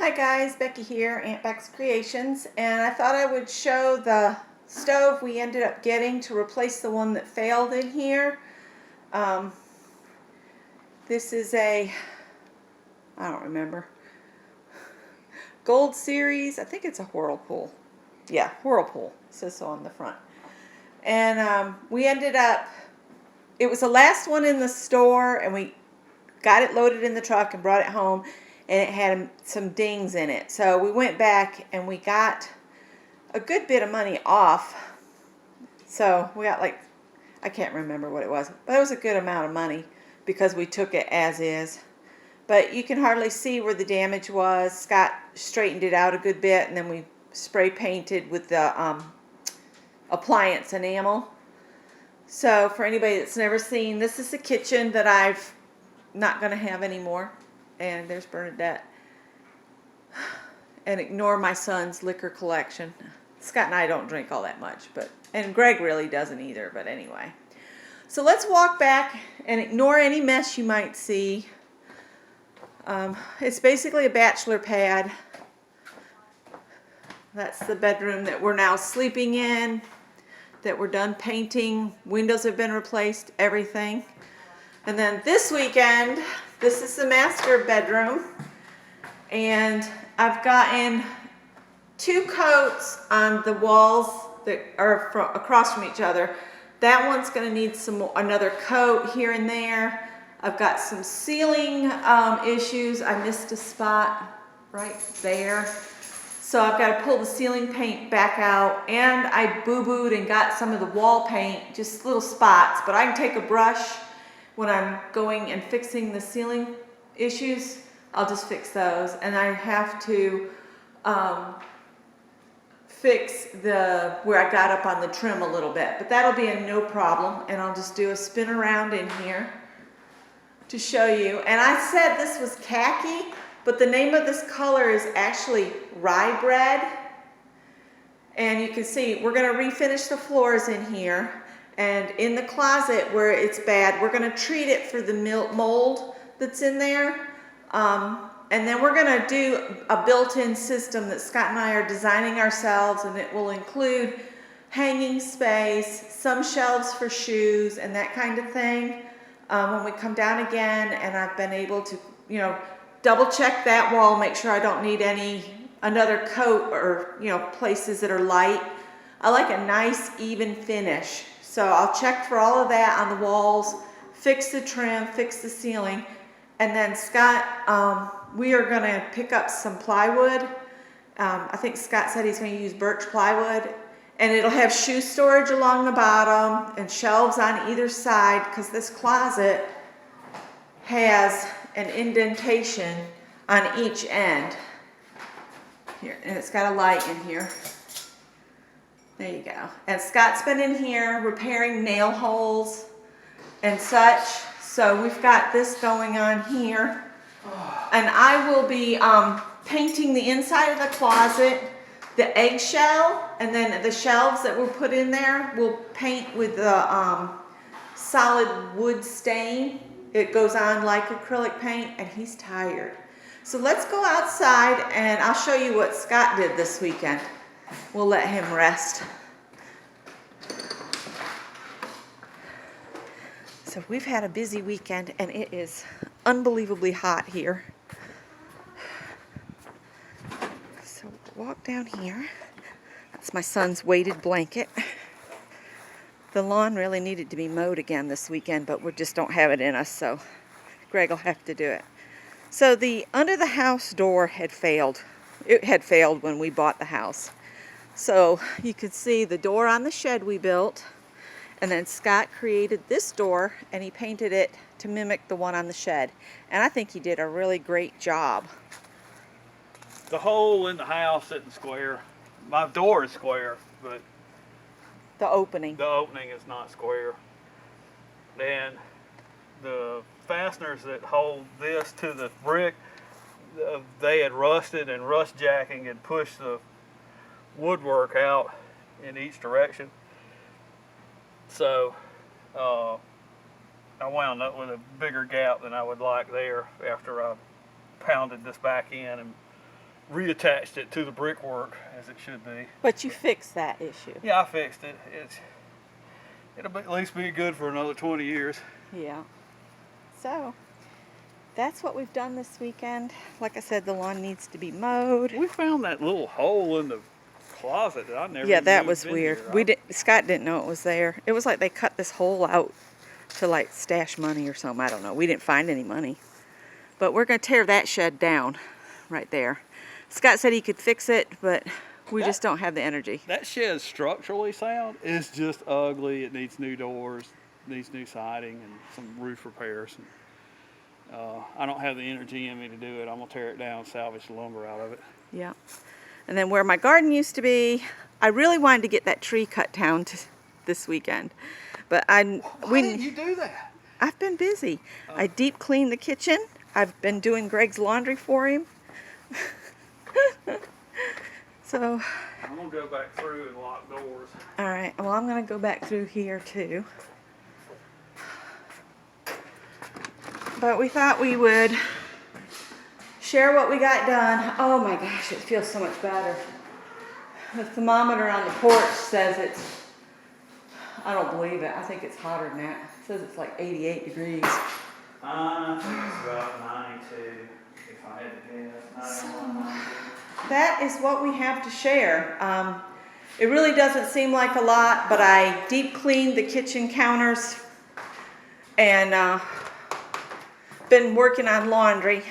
Hi guys, Becky here, Aunt Beck's Creations, and I thought I would show the stove we ended up getting to replace the one that failed in here. This is I don't remember, Gold Series. I think it's a Whirlpool. Yeah, Whirlpool. It says so on the front. And we ended up, it was the last one in the store, and we got it loaded in the truck and brought it home, and it had some dings in it. So we went back and we got a good bit of money off. So we got like, I can't remember what it was, but it was a good amount of money because we took it as is. But you can hardly see where the damage was. Scott straightened it out a good bit, and then we spray painted with the appliance enamel. So for anybody that's never seen, this is the kitchen that I've not going to have anymore. And there's Bernadette. And ignore my son's liquor collection. Scott and I don't drink all that much, and Greg really doesn't either, but anyway. So let's walk back and ignore any mess you might see. It's basically a bachelor pad. That's the bedroom that we're now sleeping in, that we're done painting. Windows have been replaced, everything. And then this weekend, this is the master bedroom, and I've gotten 2 coats on the walls that are across from each other. That one's going to need another coat here and there. I've got some ceiling issues. I missed a spot right there. So I've got to pull the ceiling paint back out, and I boo-booed and got some of the wall paint, just little spots, but I can take a brush when I'm going and fixing the ceiling issues. I'll just fix those, and I have to fix where I got up on the trim a little bit, but that'll be a no problem, and I'll just do a spin around in here to show you. And I said this was khaki, but the name of this color is actually rye bread. And you can see we're going to refinish the floors in here, and in the closet where it's bad, we're going to treat it for the mold that's in there. And then we're going to do a built-in system that Scott and I are designing ourselves, and it will include hanging space, some shelves for shoes, and that kind of thing. When we come down again, and I've been able to, double check that wall, make sure I don't need another coat or, places that are light. I like a nice even finish. So I'll check for all of that on the walls, fix the trim, fix the ceiling. And then Scott, we are going to pick up some plywood. I think Scott said he's going to use birch plywood. And it'll have shoe storage along the bottom and shelves on either side, because this closet has an indentation on each end. Here, and it's got a light in here. There you go. And Scott's been in here repairing nail holes and such. So we've got this going on here. And I will be painting the inside of the closet, the eggshell, and then the shelves that we'll put in there, we'll paint with the solid wood stain. It goes on like acrylic paint, and he's tired. So let's go outside, and I'll show you what Scott did this weekend. We'll let him rest. So we've had a busy weekend, and it is unbelievably hot here. So walk down here. That's my son's weighted blanket. The lawn really needed to be mowed again this weekend, but we just don't have it in us, so Greg will have to do it. So the under the house door had failed. It had failed when we bought the house. So you could see the door on the shed we built. And then Scott created this door, and he painted it to mimic the one on the shed. And I think he did a really great job. The hole in the house isn't square. My door is square, but the opening is not square. And the fasteners that hold this to the brick, they had rusted, and rust jacking had pushed the woodwork out in each direction. So I wound up with a bigger gap than I would like there after I pounded this back in and reattached it to the brickwork as it should be. But you fixed that issue. Yeah, I fixed it. It'll at least be good for another 20 years. Yeah. So, that's what we've done this weekend. Like I said, the lawn needs to be mowed. We found that little hole in the closet that I never. Yeah, that knew was been weird. here. Scott didn't know it was there. It was like they cut this hole out to like stash money or something. I don't know. We didn't find any money. But we're going to tear that shed down right there. Scott said he could fix it, but we just don't have the energy. That shed's structurally sound. It's just ugly. It needs new doors, needs new siding, and some roof repairs. And, I don't have the energy in me to do it. I'm gonna tear it down, salvage the lumber out of it. Yeah. And then where my garden used to be, I really wanted to get that tree cut down this weekend, but Why didn't you do that? I've been busy. I deep cleaned the kitchen. I've been doing Greg's laundry for him. So, I'm gonna go back through and lock doors. all right. Well, I'm gonna go back through here too. But we thought we would share what we got done. Oh my gosh, it feels so much better. The thermometer on the porch says it's, I don't believe it. I think it's hotter than that. It says it's like 88 degrees. I think it's about 92, if I had to guess. 91, 92. That is what we have to share. It really doesn't seem like a lot, but I deep cleaned the kitchen counters and been working on laundry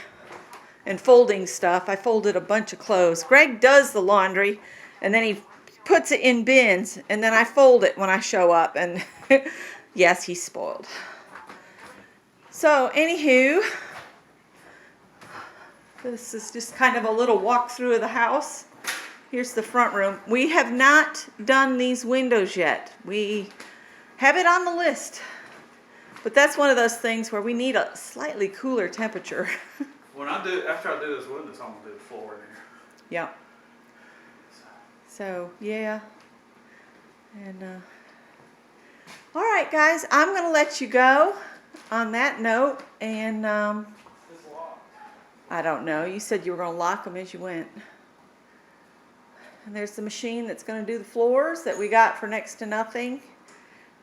and folding stuff. I folded a bunch of clothes. Greg does the laundry and then he puts it in bins and then I fold it when I show up, and yes, he's spoiled. So anywho, this is just kind of a little walkthrough of the house. Here's the front room. We have not done these windows yet. We have it on the list, but that's one of those things where we need a slightly cooler temperature. After I do this windows, I'm gonna do the floor in here. Yeah. So yeah, and all right, guys, I'm gonna let you go on that note, and It's locked. I don't know. You said you were gonna lock them as you went. And there's the machine that's gonna do the floors that we got for next to nothing.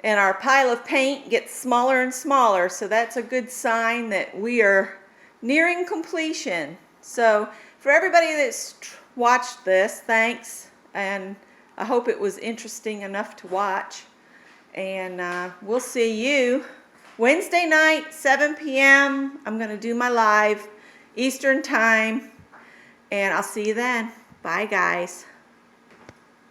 And our pile of paint gets smaller and smaller, so that's a good sign that we are nearing completion. So for everybody that's watched this, thanks, and I hope it was interesting enough to watch. And we'll see you Wednesday night, 7 p.m. I'm going to do my live Eastern time, and I'll see you then. Bye, guys.